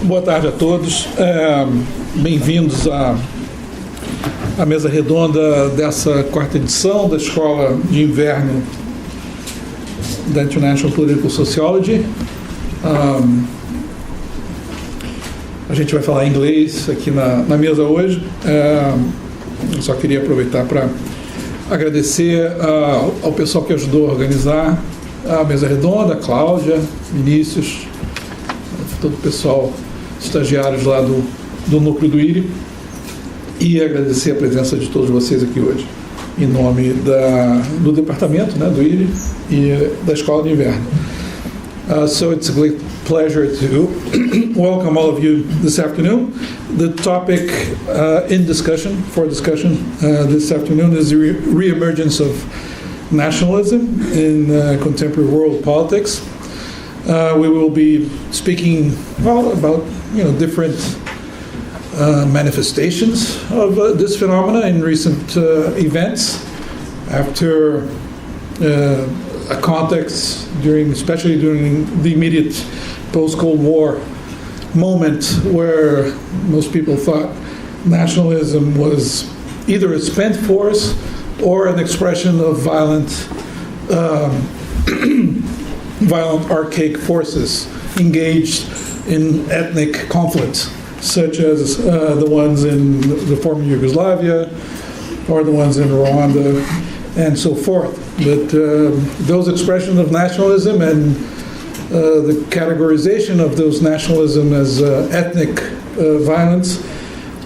Boa tarde a todos. Bem-vindos à mesa redonda dessa quarta edição da Escola de Inverno da International Political Sociology. A gente vai falar inglês aqui na mesa hoje. Eu só queria aproveitar para agradecer ao pessoal que ajudou a organizar a mesa redonda, a Cláudia, Vinícius, todo o pessoal, estagiários lá do núcleo do IRI, e agradecer a presença de todos vocês aqui hoje, em nome do departamento, né, do IRI e da Escola de Inverno. So it's a great pleasure to welcome all of you this afternoon. The topic for discussion this afternoon is the reemergence of nationalism in contemporary world politics. We will be speaking about different manifestations of this phenomena in recent events after a context especially during the immediate post-Cold War moment where most people thought nationalism was either a spent force or an expression of violent archaic forces engaged in ethnic conflicts, such as the ones in the former Yugoslavia or the ones in Rwanda and so forth. But those expressions of nationalism and the categorization of those nationalism as ethnic violence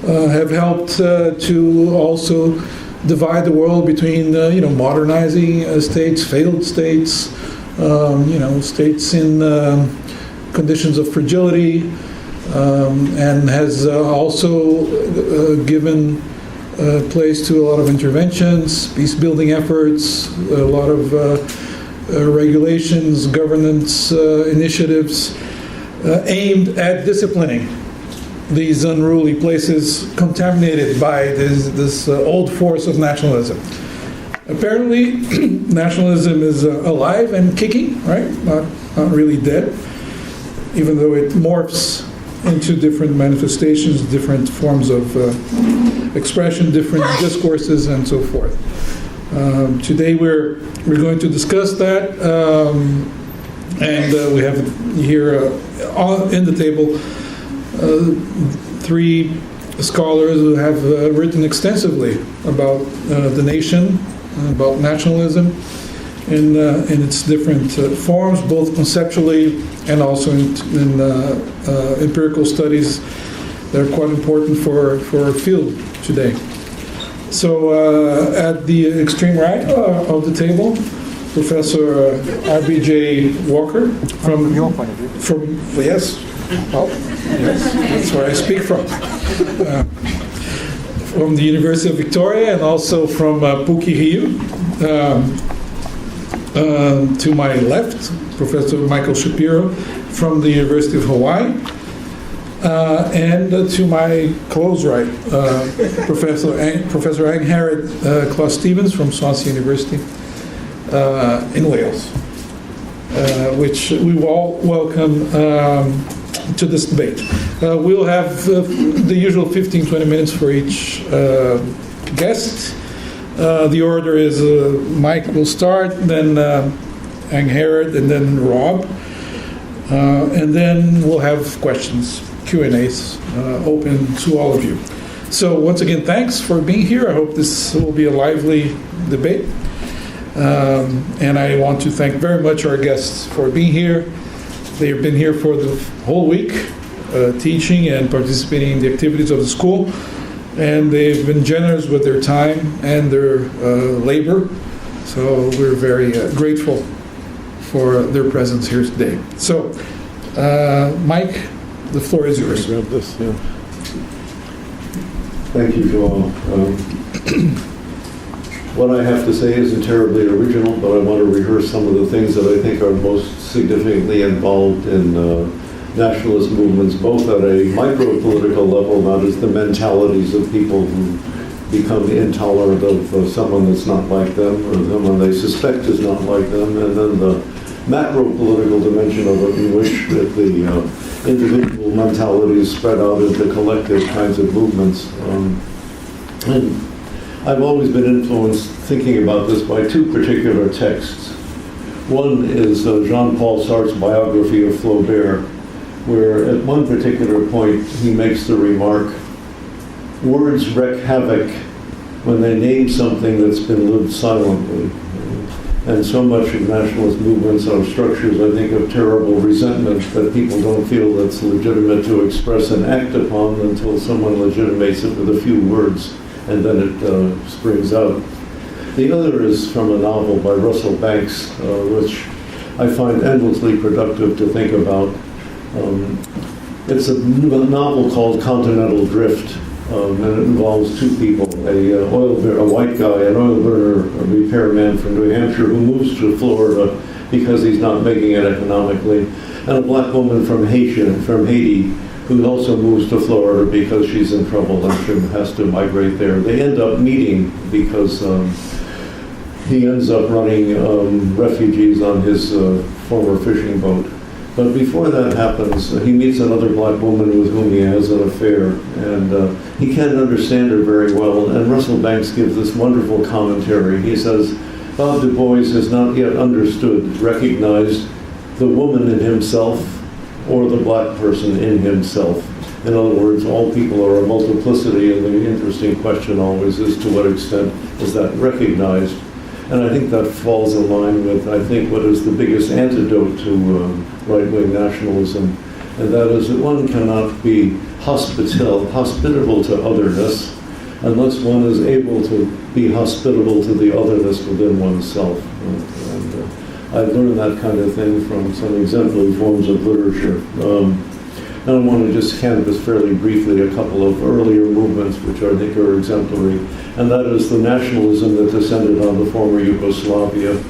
have helped to also divide the world between modernizing states, failed states, states in conditions of fragility, and has also given place to a lot of interventions, peace-building efforts, a lot of regulations, governance initiatives aimed at disciplining these unruly places contaminated by this old force of nationalism. Apparently, nationalism is alive and kicking, right? Not really dead, even though it morphs into different manifestations, different forms of expression, different discourses, and so forth. Today we're going to discuss that, and we have here in the table three scholars who have written extensively about the nation, about nationalism in its different forms, both conceptually and also in empirical studies that are quite important for our field today. So at the extreme right of the table, Professor R.B. Walker from your point of view. Yes, that's where I speak from the University of Victoria and also from PUC-Rio. To my left, Professor Michael Shapiro from the University of Hawaii, and to my close right, Professor Angharad Closs Stephens from Swansea University in Wales, which we will welcome to this debate. We'll have the usual 15-20 minutes for each guest. The order is Mike will start, then Angharad, and then Rob, and then we'll have questions, Q&As open to all of you. So once again, thanks for being here. I hope this will be a lively debate. And I want to thank very much our guests for being here. They've been here for the whole week, teaching and participating in the activities of the school. And they've been generous with their time and their labor. So we're very grateful for their presence here today. So, Mike, the floor is yours. Grab this, yeah. Thank you, João. What I have to say isn't terribly original, but I want to rehearse some of the things that I think are most significantly involved in nationalist movements, both at a micro-political level, not as the mentalities of people who become intolerant of someone that's not like them, or someone they suspect is not like them, and then the macro-political dimension of it, in which the individual mentalities spread out into collective kinds of movements. And I've always been influenced thinking about this by two particular texts. One is Jean-Paul Sartre's biography of Flaubert, where at one particular point he makes the remark, words wreak havoc when they name something that's been lived silently. And so much of nationalist movements are structures, I think, of terrible resentment that people don't feel that's legitimate to express and act upon until someone legitimates it with a few words, and then it springs out. The other is from a novel by Russell Banks, which I find endlessly productive to think about. It's a novel called Continental Drift, and it involves two people, a white guy, an oil burner, a repairman from New Hampshire who moves to Florida because he's not making it economically, and a black woman from Haiti, who also moves to Florida because she's in trouble and she has to migrate there. They end up meeting because he ends up running refugees on his former fishing boat. But before that happens, he meets another black woman with whom he has an affair, and he can't understand her very well. And Russell Banks gives this wonderful commentary. He says, Bob Du Bois has not yet understood, recognized the woman in himself or the black person in himself. In other words, all people are a multiplicity, and the interesting question always is to what extent is that recognized? And I think that falls in line with, I think, what is the biggest antidote to right-wing nationalism, and that is that one cannot be hospitable to otherness unless one is able to be hospitable to the otherness within oneself. And I've learned that kind of thing from some exemplary forms of literature. Now I want to just canvass fairly briefly a couple of earlier movements which I think are exemplary, and that is the nationalism that descended on the former Yugoslavia.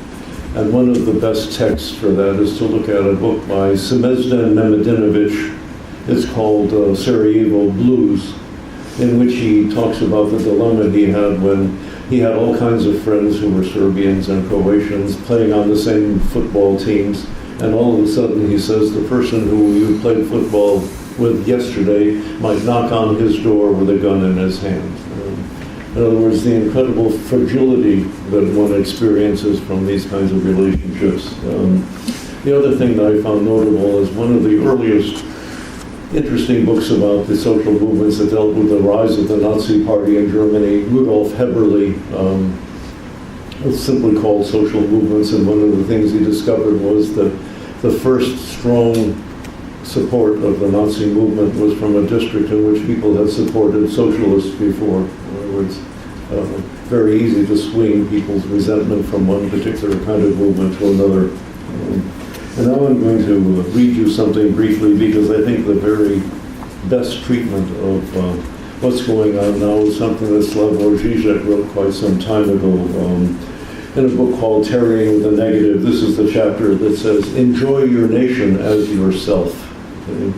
And one of the best texts for that is to look at a book by Semezden Memedinovic. It's called Sarajevo Blues, in which he talks about the dilemma he had when he had all kinds of friends who were Serbians and Croatians playing on the same football teams. And all of a sudden, he says, the person who you played football with yesterday might knock on his door with a gun in his hand. In other words, the incredible fragility that one experiences from these kinds of relationships. The other thing that I found notable is one of the earliest interesting books about the social movements that dealt with the rise of the Nazi Party in Germany, Rudolf Heberle. It's simply called Social Movements, and one of the things he discovered was that the first strong support of the Nazi movement was from a district in which people had supported socialists before. In other words, very easy to swing people's resentment from one particular kind of movement to another. And now I'm going to read you something briefly, because I think the very best treatment of what's going on now is something that Slavoj Žižek wrote quite some time ago. In a book called Tarrying with the Negative, this is the chapter that says, enjoy your nation as yourself. Okay?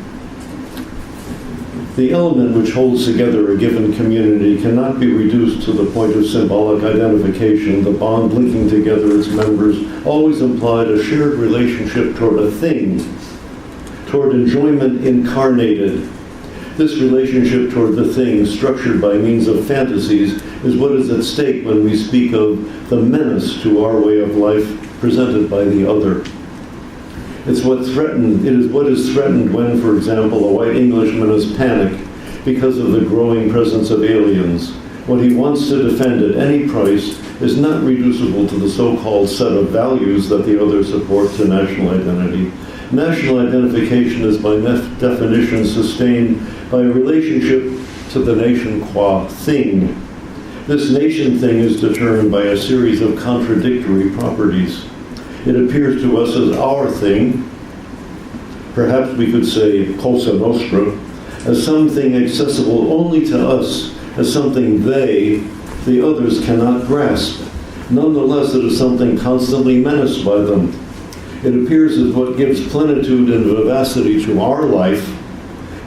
The element which holds together a given community cannot be reduced to the point of symbolic identification. The bond linking together its members always implied a shared relationship toward a thing, toward enjoyment incarnated. This relationship toward the thing, structured by means of fantasies, is what is at stake when we speak of the menace to our way of life presented by the other. It is what is threatened when, for example, a white Englishman is panicked because of the growing presence of aliens. What he wants to defend at any price is not reducible to the so-called set of values that the other support to national identity. National identification is by definition sustained by a relationship to the nation qua thing. This nation thing is determined by a series of contradictory properties. It appears to us as our thing, perhaps we could say Cosa Nostra, as something accessible only to us, as something they, the others, cannot grasp. Nonetheless, it is something constantly menaced by them. It appears as what gives plenitude and vivacity to our life,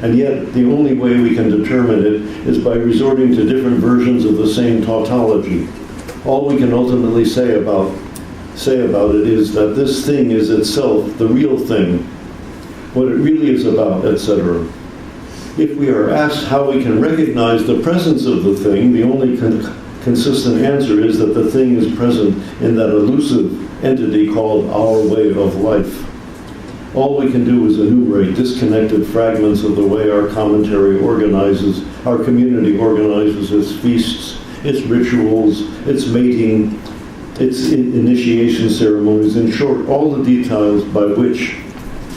and yet the only way we can determine it is by resorting to different versions of the same tautology. All we can ultimately say about it is that this thing is itself the real thing. what it really is about, etc. If we are asked how we can recognize the presence of the thing, the only consistent answer is that the thing is present in that elusive entity called our way of life. All we can do is enumerate disconnected fragments of the way our commentary organizes, our community organizes its feasts, its rituals, its mating, its initiation ceremonies, in short, all the details by which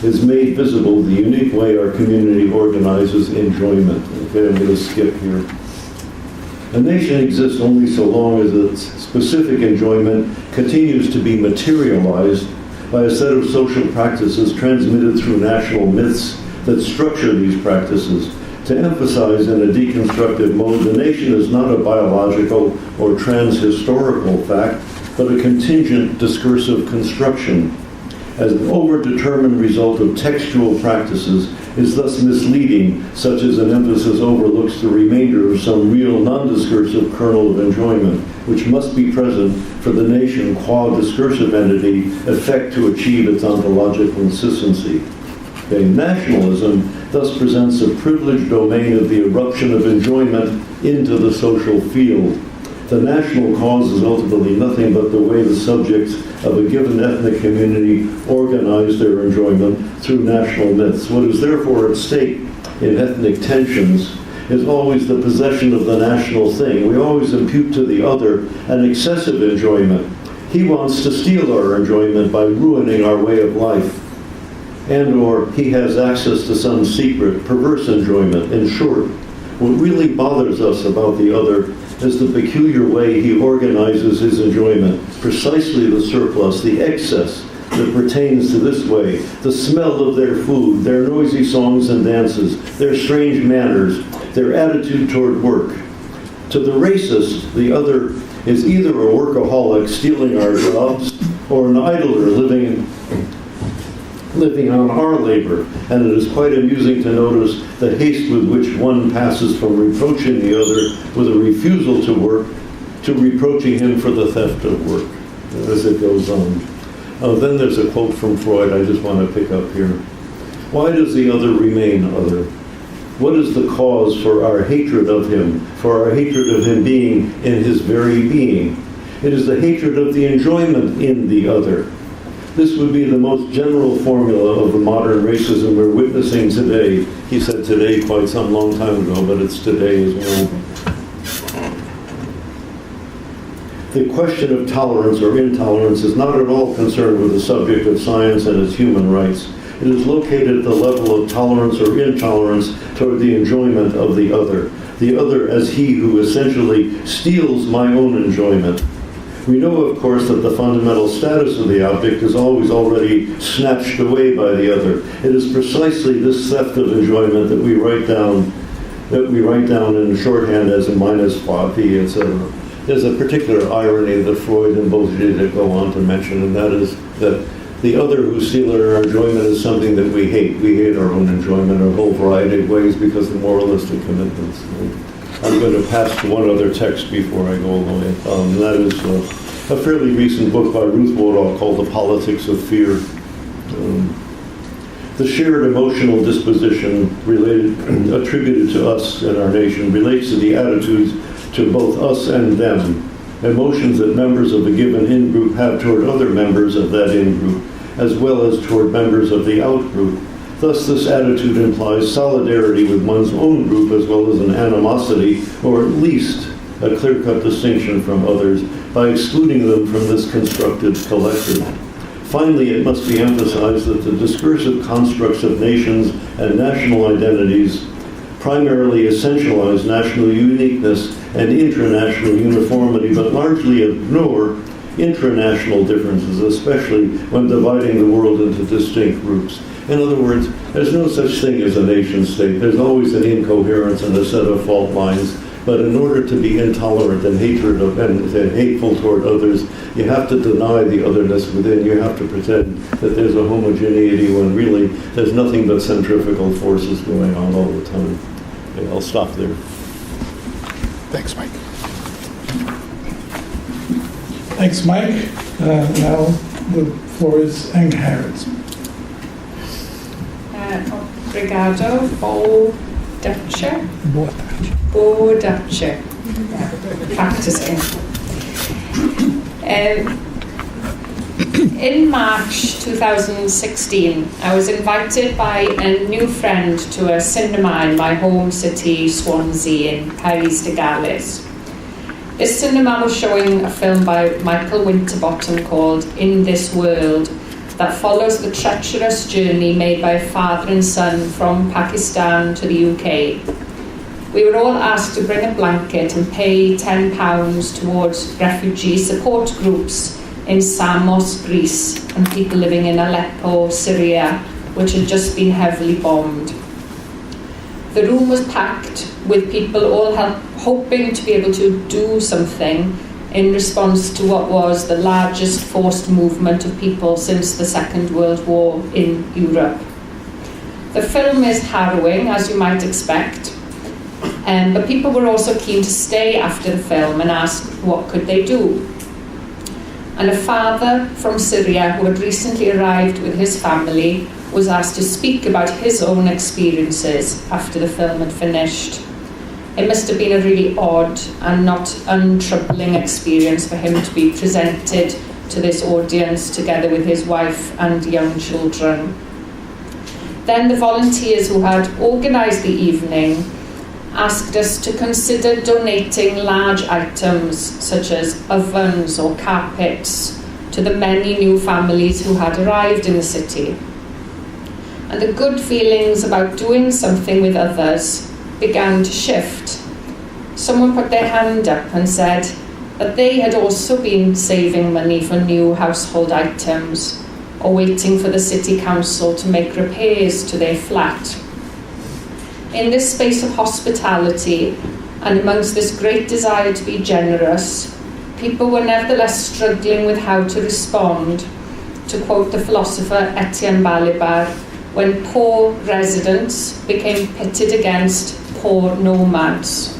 is made visible the unique way our community organizes enjoyment. Okay, I'm going to skip here. A nation exists only so long as its specific enjoyment continues to be materialized by a set of social practices transmitted through national myths that structure these practices. To emphasize in a deconstructive mode, the nation is not a biological or trans-historical fact, but a contingent discursive construction. As an overdetermined result of textual practices is thus misleading, such as an emphasis overlooks the remainder of some real non-discursive kernel of enjoyment, which must be present for the nation qua discursive entity effect to achieve its ontological consistency. Okay, nationalism thus presents a privileged domain of the eruption of enjoyment into the social field. The national cause is ultimately nothing but the way the subjects of a given ethnic community organize their enjoyment through national myths. What is therefore at stake in ethnic tensions is always the possession of the national thing. We always impute to the other an excessive enjoyment. He wants to steal our enjoyment by ruining our way of life. And or he has access to some secret, perverse enjoyment. In short, what really bothers us about the other is the peculiar way he organizes his enjoyment, precisely the surplus, the excess that pertains to this way, the smell of their food, their noisy songs and dances, their strange manners, their attitude toward work. To the racist, the other is either a workaholic stealing our jobs or an idler living on our labor, and it is quite amusing to notice the haste with which one passes from reproaching the other with a refusal to work to reproaching him for the theft of work, as it goes on. Then there's a quote from Freud I just want to pick up here. Why does the other remain other? What is the cause for our hatred of him, for our hatred of him being in his very being? It is the hatred of the enjoyment in the other. This would be the most general formula of the modern racism we're witnessing today. He said today quite some long time ago, but it's today as well. The question of tolerance or intolerance is not at all concerned with the subject of science and its human rights. It is located at the level of tolerance or intolerance toward the enjoyment of the other as he who essentially steals my own enjoyment. We know, of course, that the fundamental status of the object is always already snatched away by the other. It is precisely this theft of enjoyment that we write down in shorthand as a minus phi, etc. There's a particular irony that Freud and Mediated go on to mention, and that is that the other who steal our enjoyment is something that we hate. We hate our own enjoyment in a whole variety of ways because of moralistic commitments. I'm going to pass to one other text before I go away. That is a fairly recent book by Ruth Woodall called The Politics of Fear. The shared emotional disposition attributed to us in our nation relates to the attitudes to both us and them, emotions that members of a given in-group have toward other members of that in-group, as well as toward members of the out-group. Thus, this attitude implies solidarity with one's own group as well as an animosity, or at least a clear-cut distinction from others, by excluding them from this constructed collective. Finally, it must be emphasized that the discursive constructs of nations and national identities primarily essentialize national uniqueness and international uniformity, but largely ignore intranational differences, especially when dividing the world into distinct groups. In other words, there's no such thing as a nation state. There's always an incoherence and a set of fault lines. But in order to be intolerant and hateful toward others, you have to deny the otherness within. You have to pretend that there's a homogeneity when really there's nothing but centrifugal forces going on all the time. Okay, I'll stop there. Thanks, Mike. Thanks, Mike. Now the floor is Angharad's. Obrigado. Bodache. Yeah, practicing. In March 2016, I was invited by a new friend to a cinema in my home city, Swansea, in País de Gales. This cinema was showing a film by Michael Winterbottom called In This World, that follows the treacherous journey made by a father and son from Pakistan to the UK. We were all asked to bring a blanket and pay £10 towards refugee support groups in Samos, Greece, and people living in Aleppo, Syria, which had just been heavily bombed. The room was packed with people all hoping to be able to do something in response to what was the largest forced movement of people since the Second World War in Europe. The film is harrowing, as you might expect, but people were also keen to stay after the film and ask what could they do. And a father from Syria who had recently arrived with his family was asked to speak about his own experiences after the film had finished. It must have been a really odd and not untroubling experience for him to be presented to this audience together with his wife and young children. Then the volunteers who had organised the evening asked us to consider donating large items such as ovens or carpets to the many new families who had arrived in the city. And the good feelings about doing something with others began to shift. Someone put their hand up and said that they had also been saving money for new household items or waiting for the city council to make repairs to their flat. In this space of hospitality and amongst this great desire to be generous, people were nevertheless struggling with how to respond, to quote the philosopher Etienne Balibar, when poor residents became pitted against poor nomads.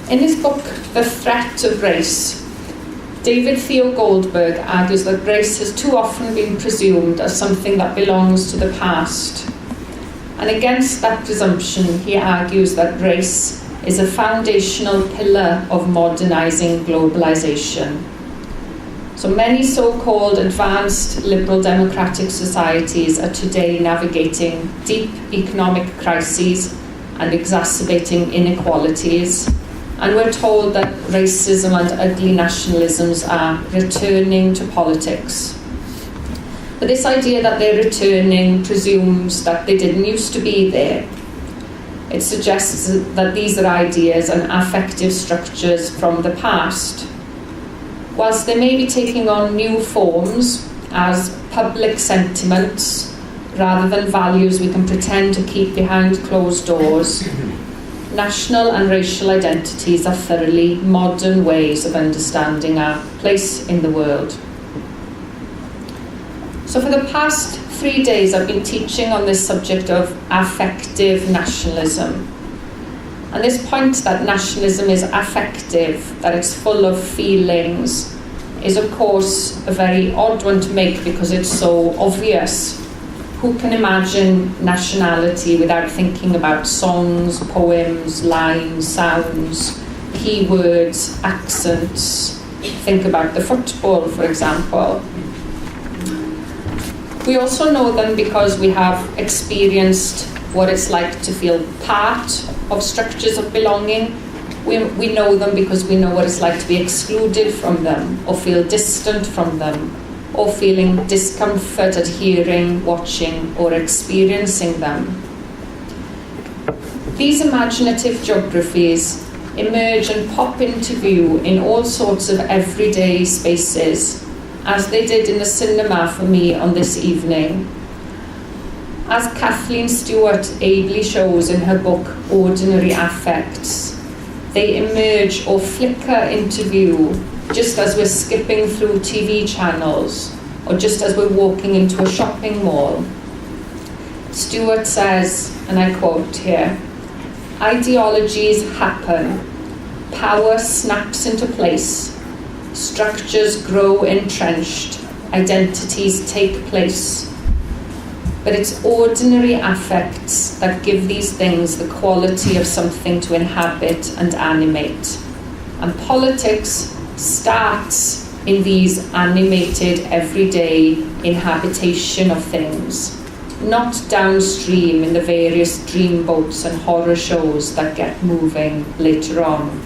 In his book, The Threat of Race, David Theo Goldberg argues that race has too often been presumed as something that belongs to the past. And against that presumption, he argues that race is a foundational pillar of modernising globalisation. So many so-called advanced liberal democratic societies are today navigating deep economic crises and exacerbating inequalities. And we're told that racism and ugly nationalisms are returning to politics. But this idea that they're returning presumes that they didn't used to be there. It suggests that these are ideas and affective structures from the past. Whilst they may be taking on new forms as public sentiments rather than values we can pretend to keep behind closed doors, national and racial identities are thoroughly modern ways of understanding our place in the world. So for the past 3 days I've been teaching on this subject of affective nationalism. And this point that nationalism is affective, that it's full of feelings, is of course a very odd one to make because it's so obvious. Who can imagine nationality without thinking about songs, poems, lines, sounds, keywords, accents? Think about the football, for example. We also know them because we have experienced what it's like to feel part of structures of belonging. We know them because we know what it's like to be excluded from them or feel distant from them, or feeling discomfort at hearing, watching, or experiencing them. These imaginative geographies emerge and pop into view in all sorts of everyday spaces, as they did in the cinema for me on this evening. As Kathleen Stewart ably shows in her book Ordinary Affects, they emerge or flicker into view just as we're skipping through TV channels, or just as we're walking into a shopping mall. Stewart says, and I quote here, "Ideologies happen, power snaps into place, structures grow entrenched, identities take place, but it's ordinary affects that give these things the quality of something to inhabit and animate. And politics starts in these animated, everyday inhabitation of things, not downstream in the various dreamboats and horror shows that get moving later on.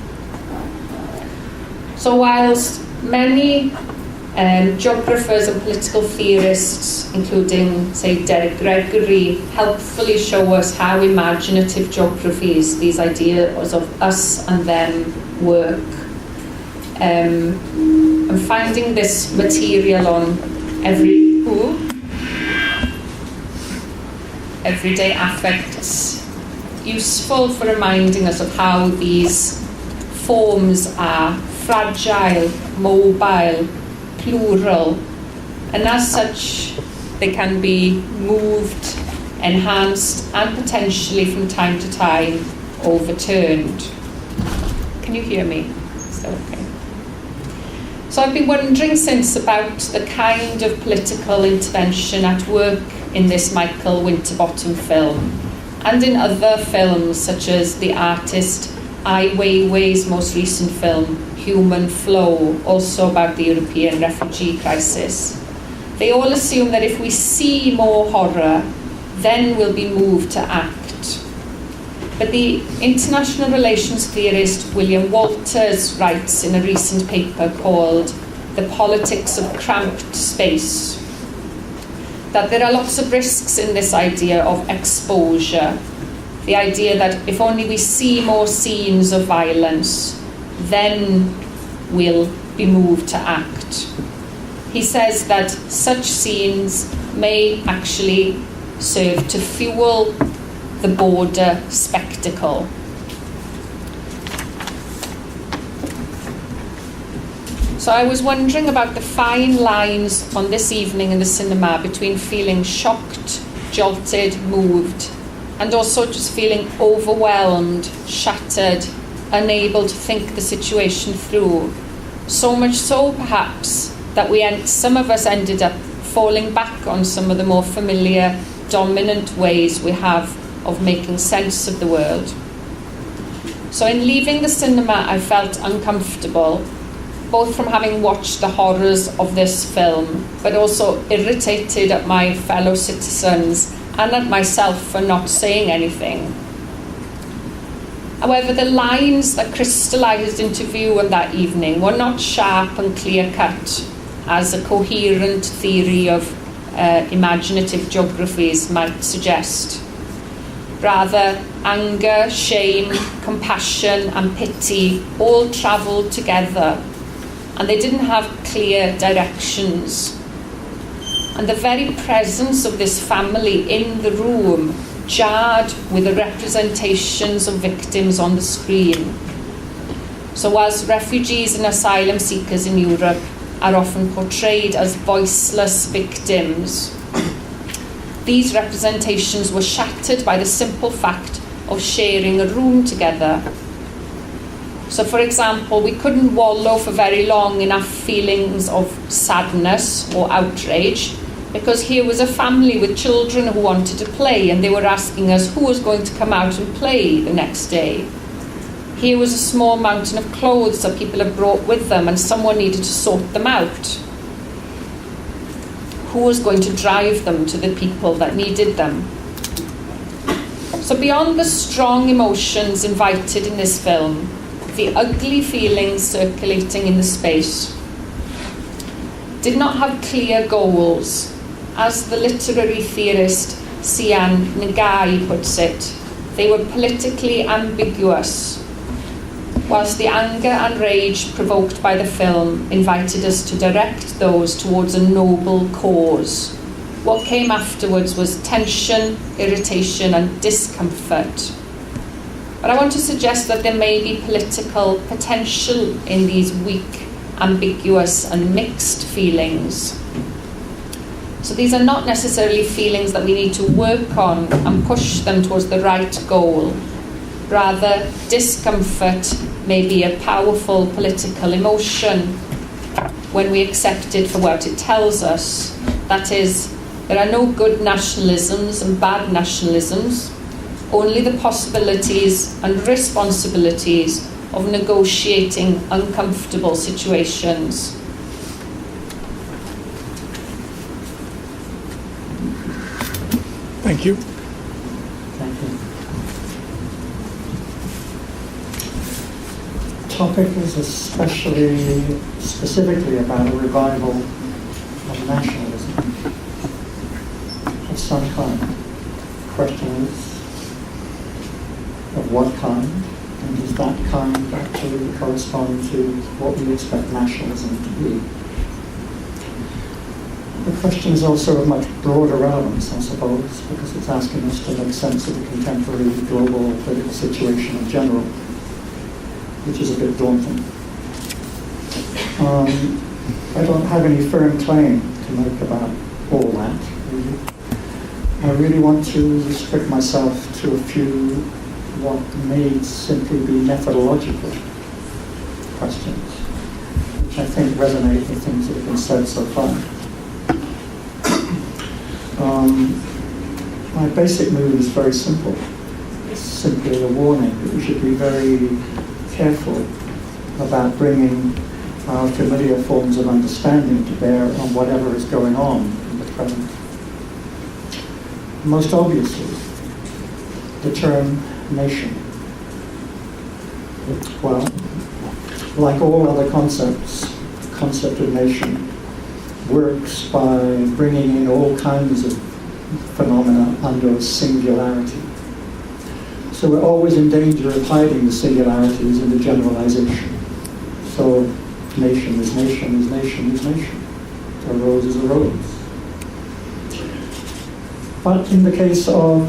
So whilst many geographers and political theorists, including, say, Derek Gregory, helpfully show us how imaginative geographies, these ideas of us and them, work, I'm finding this material on everyday affects useful for reminding us of how these forms are fragile, mobile, plural, and as such they can be moved, enhanced, and potentially from time to time overturned. Can you hear me? Is that okay? So I've been wondering since about the kind of political intervention at work in this Michael Winterbottom film, and in other films such as the artist Ai Weiwei's most recent film, Human Flow, also about the European refugee crisis. They all assume that if we see more horror, then we'll be moved to act. But the international relations theorist William Walters writes in a recent paper called The Politics of Cramped Space that there are lots of risks in this idea of exposure. The idea that if only we see more scenes of violence, then we'll be moved to act. He says that such scenes may actually serve to fuel the border spectacle. So I was wondering about the fine lines on this evening in the cinema between feeling shocked, jolted, moved, and also just feeling overwhelmed, shattered, unable to think the situation through. So much so, perhaps, that some of us ended up falling back on some of the more familiar, dominant ways we have of making sense of the world. So in leaving the cinema, I felt uncomfortable, both from having watched the horrors of this film, but also irritated at my fellow citizens and at myself for not saying anything. However, the lines that crystallised into view on that evening were not sharp and clear-cut, as a coherent theory of imaginative geographies might suggest. Rather, anger, shame, compassion, and pity all travelled together, and they didn't have clear directions. And the very presence of this family in the room jarred with the representations of victims on the screen. So whilst refugees and asylum seekers in Europe are often portrayed as voiceless victims, these representations were shattered by the simple fact of sharing a room together. So, for example, we couldn't wallow for very long in our feelings of sadness or outrage, because here was a family with children who wanted to play, and they were asking us who was going to come out and play the next day. Here was a small mountain of clothes that people had brought with them, and someone needed to sort them out. Who was going to drive them to the people that needed them? So beyond the strong emotions invited in this film, the ugly feelings circulating in the space did not have clear goals. As the literary theorist Sian Ngai puts it, they were politically ambiguous, whilst the anger and rage provoked by the film invited us to direct those towards a noble cause. What came afterwards was tension, irritation, and discomfort. But I want to suggest that there may be political potential in these weak, ambiguous, and mixed feelings. So these are not necessarily feelings that we need to work on and push them towards the right goal. Rather, discomfort may be a powerful political emotion when we accept it for what it tells us. That is, There are no good nationalisms and bad nationalisms, only the possibilities and responsibilities of negotiating uncomfortable situations. Thank you. Thank you. The topic is specifically about a revival of nationalism of some kind. The question is, of what kind? And does that kind actually correspond to what we expect nationalism to be? The question is also of much broader relevance, I suppose, because it's asking us to make sense of the contemporary global political situation in general, which is a bit daunting. I don't have any firm claim to make about all that, really. I really want to restrict myself to a few what may simply be methodological questions, which I think resonate with things that have been said so far. My basic mood is very simple. It's simply a warning that we should be very careful about bringing our familiar forms of understanding to bear on whatever is going on in the present. Most obviously, the term nation. Well, like all other concepts, the concept of nation works by bringing in all kinds of phenomena under a singularity. So we're always in danger of hiding the singularities in the generalization. So nation is nation is nation is nation. A rose is a rose. But in the case of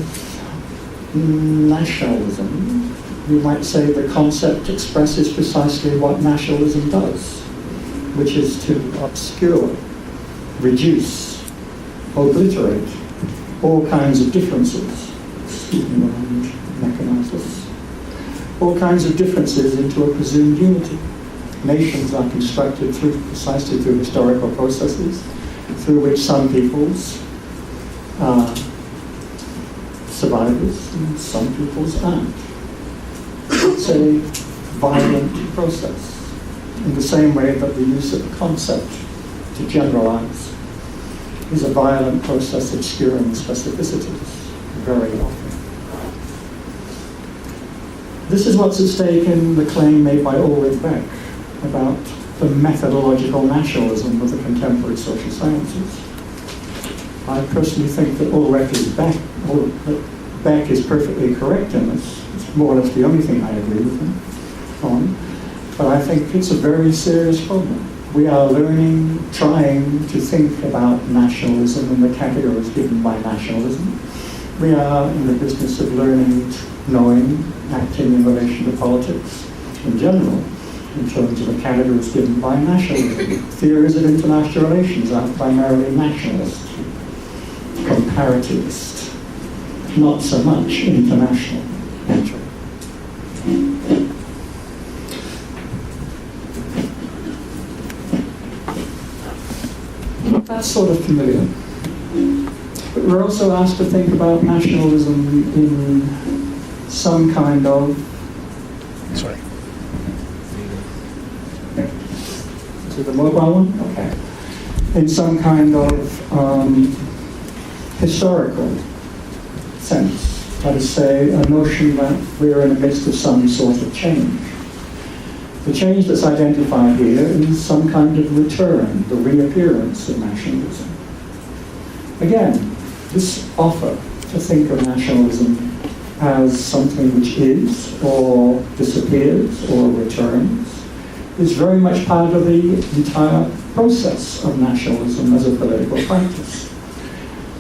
nationalism, we might say the concept expresses precisely what nationalism does, which is to obscure, reduce, obliterate all kinds of differences. Excuse me while I mechanize this. All kinds of differences into a presumed unity. Nations are constructed precisely through historical processes, through which some peoples are survivors and some peoples aren't. It's a violent process, in the same way that the use of a concept to generalize is a violent process obscuring specificities very often. This is what's at stake in the claim made by Ulrich Beck about the methodological nationalism of the contemporary social sciences. I personally think that Beck is perfectly correct in this. It's more or less the only thing I agree with him on. But I think it's a very serious problem. We are trying to think about nationalism and the categories given by nationalism. We are in the business of learning, knowing, acting in relation to politics in general, in terms of the categories given by nationalism. Theories of international relations are primarily nationalist, comparativist, not so much international. That's sort of familiar. But we're also asked to think about nationalism in some kind of... Sorry. Is it the mobile one? Okay. In some kind of historical sense. That is, say, a notion that we're in the midst of some sort of change. The change that's identified here is some kind of return, the reappearance of nationalism. Again, this offer to think of nationalism as something which is, or disappears, or returns, is very much part of the entire process of nationalism as a political practice.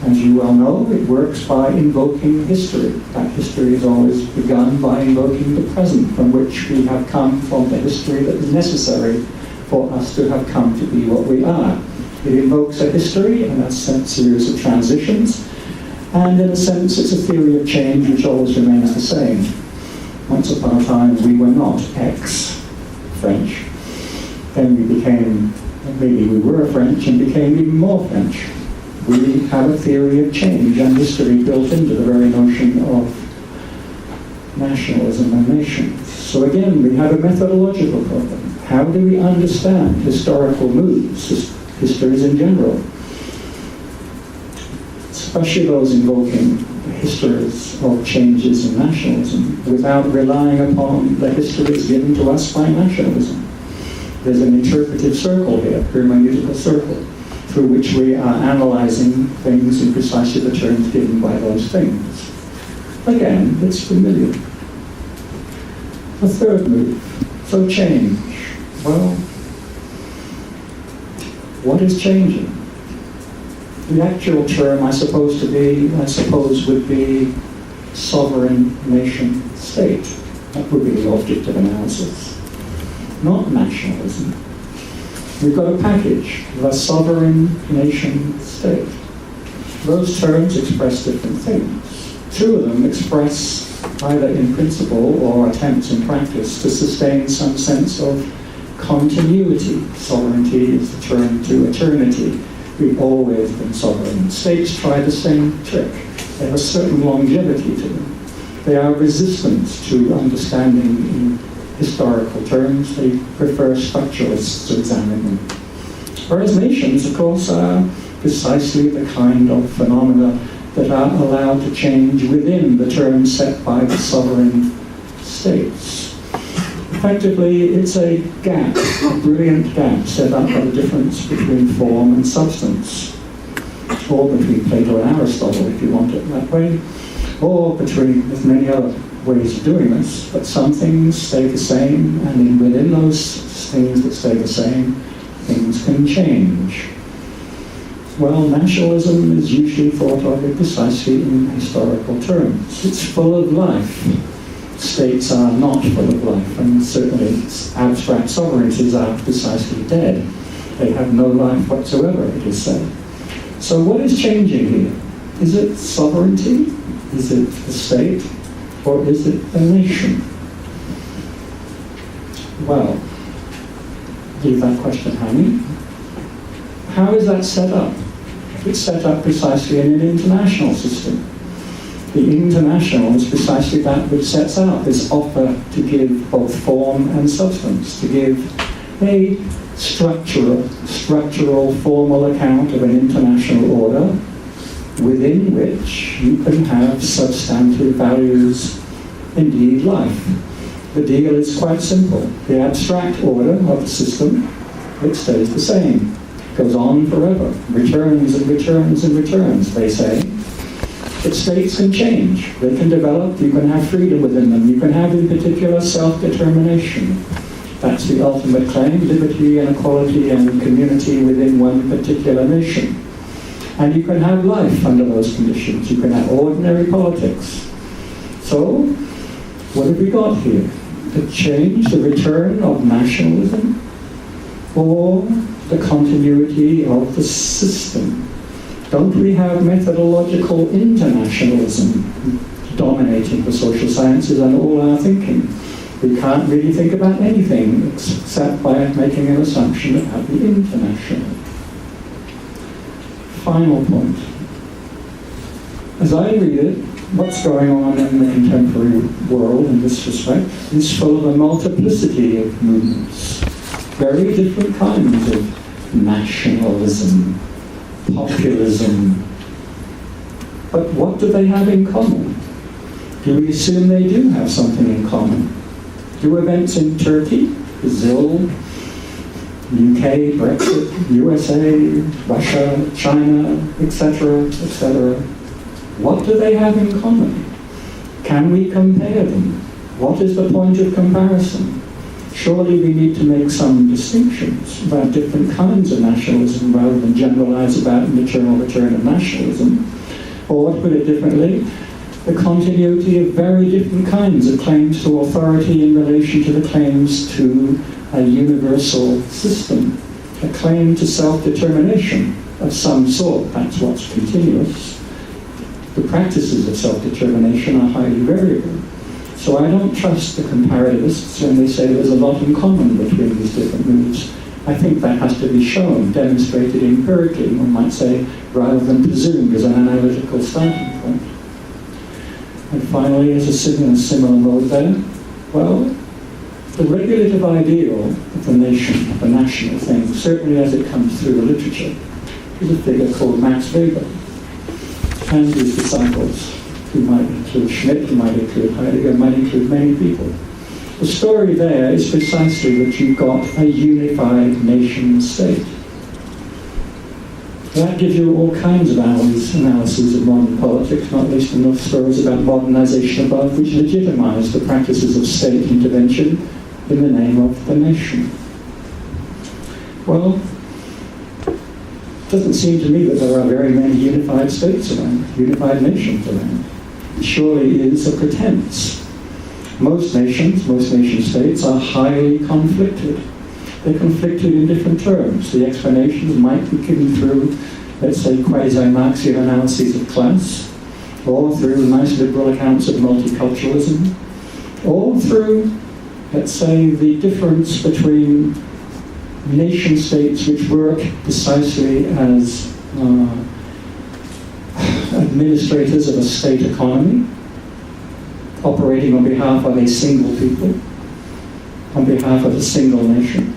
As you well know, it works by invoking history. That history is always begun by invoking the present, from which we have come from the history that is necessary for us to have come to be what we are. It invokes a history and a series of transitions, and in a sense it's a theory of change which always remains the same. Once upon a time we were not X, French. Then we became, maybe we were French and became even more French. We have a theory of change and history built into the very notion of nationalism and nations. So again, we have a methodological problem. How do we understand historical moves, histories in general, especially those invoking the histories of changes in nationalism, without relying upon the histories given to us by nationalism? There's an interpretive circle here, hermeneutical circle, through which we are analyzing things in precisely the terms given by those things. Again, it's familiar. The third move, so change. Well, what is changing? The actual term I suppose would be sovereign nation state. That would be the object of analysis, not nationalism. We've got a package, the sovereign nation state. Those terms express different things. Two of them express, either in principle or attempts in practice, to sustain some sense of continuity. Sovereignty is the term to eternity. We've always been sovereign. States try the same trick. They have a certain longevity to them. They are resistant to understanding in historical terms. They prefer structuralists to examine them. Whereas nations, of course, are precisely the kind of phenomena that are allowed to change within the terms set by the sovereign states. Effectively, it's a gap, a brilliant gap set up by the difference between form and substance, or between Plato and Aristotle, if you want it that way, or between, there's many other ways of doing this, but some things stay the same, and within those things that stay the same, things can change. Well, nationalism is usually thought of precisely in historical terms. It's full of life. States are not full of life, and certainly abstract sovereignties are precisely dead. They have no life whatsoever, it is said. So what is changing here? Is it sovereignty? Is it the state? Or is it a nation? Well, leave that question hanging. How is that set up? It's set up precisely in an international system. The international is precisely that which sets out this offer to give both form and substance, to give a structural formal account of an international order within which you can have substantive values, indeed life. The deal is quite simple. The abstract order of the system, it stays the same, goes on forever, returns and returns and returns, they say. But states can change. They can develop. You can have freedom within them. You can have, in particular, self-determination. That's the ultimate claim, liberty and equality and community within one particular nation. And you can have life under those conditions. You can have ordinary politics. So, what have we got here? The change, the return of nationalism, or the continuity of the system? Don't we have methodological internationalism dominating the social sciences and all our thinking? We can't really think about anything except by making an assumption about the international. Final point. As I read it, what's going on in the contemporary world in this respect is full of a multiplicity of movements. Very different kinds of nationalism, populism. But what do they have in common? Do we assume they do have something in common? Do events in Turkey, Brazil, UK, Brexit, USA, Russia, China, etc., etc., what do they have in common? Can we compare them? What is the point of comparison? Surely we need to make some distinctions about different kinds of nationalism rather than generalize about an eternal return of nationalism. Or, to put it differently, the continuity of very different kinds of claims to authority in relation to the claims to a universal system, a claim to self-determination of some sort. That's what's continuous. The practices of self-determination are highly variable. So I don't trust the comparativists when they say there's a lot in common between these different moves. I think that has to be shown, demonstrated empirically, one might say, rather than presumed as an analytical starting point. And finally, as a similar mode there, well, the regulative ideal of the nation, of the national thing, certainly as it comes through the literature, is a figure called Max Weber and his disciples, who might include Schmidt, who might include Heidegger, might include many people. The story there is precisely that you've got a unified nation state. That gives you all kinds of analyses of modern politics, not least enough stories about modernization above, which legitimize the practices of state intervention in the name of the nation. Well, it doesn't seem to me that there are very many unified states around, unified nations around. It surely is a pretense. Most nation states are highly conflicted. They're conflicted in different terms. The explanations might be given through, let's say, quasi-Marxian analyses of class, or through nice liberal accounts of multiculturalism, or through, let's say, the difference between nation states which work precisely as administrators of a state economy, operating on behalf of a single people, on behalf of a single nation,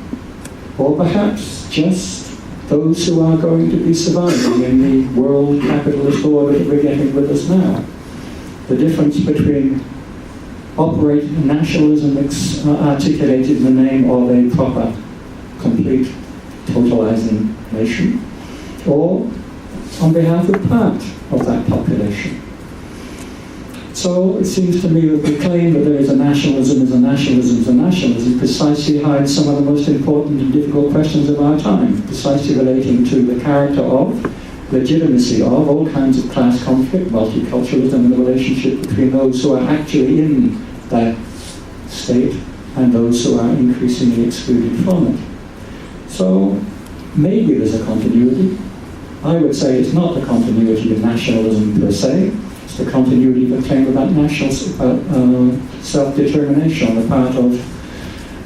or perhaps just those who are going to be surviving in the world capitalist order that we're getting with us now. The difference between operating nationalism articulated in the name of a proper, complete, totalizing nation, or on behalf of part of that population. So it seems to me that the claim that there is a nationalism precisely hides some of the most important and difficult questions of our time, precisely relating to the character of, legitimacy of, all kinds of class conflict, multiculturalism, and the relationship between those who are actually in that state and those who are increasingly excluded from it. So maybe there's a continuity. I would say it's not the continuity of nationalism per se. It's the continuity of a claim about national self-determination on the part of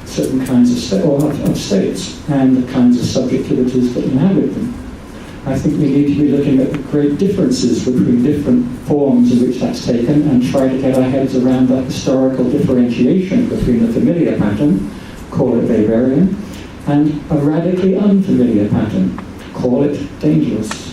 certain kinds of states and the kinds of subjectivities that inhabit them. I think we need to be looking at the great differences between different forms in which that's taken and try to get our heads around the historical differentiation between the familiar pattern, call it Weberian, and a radically unfamiliar pattern, call it dangerous.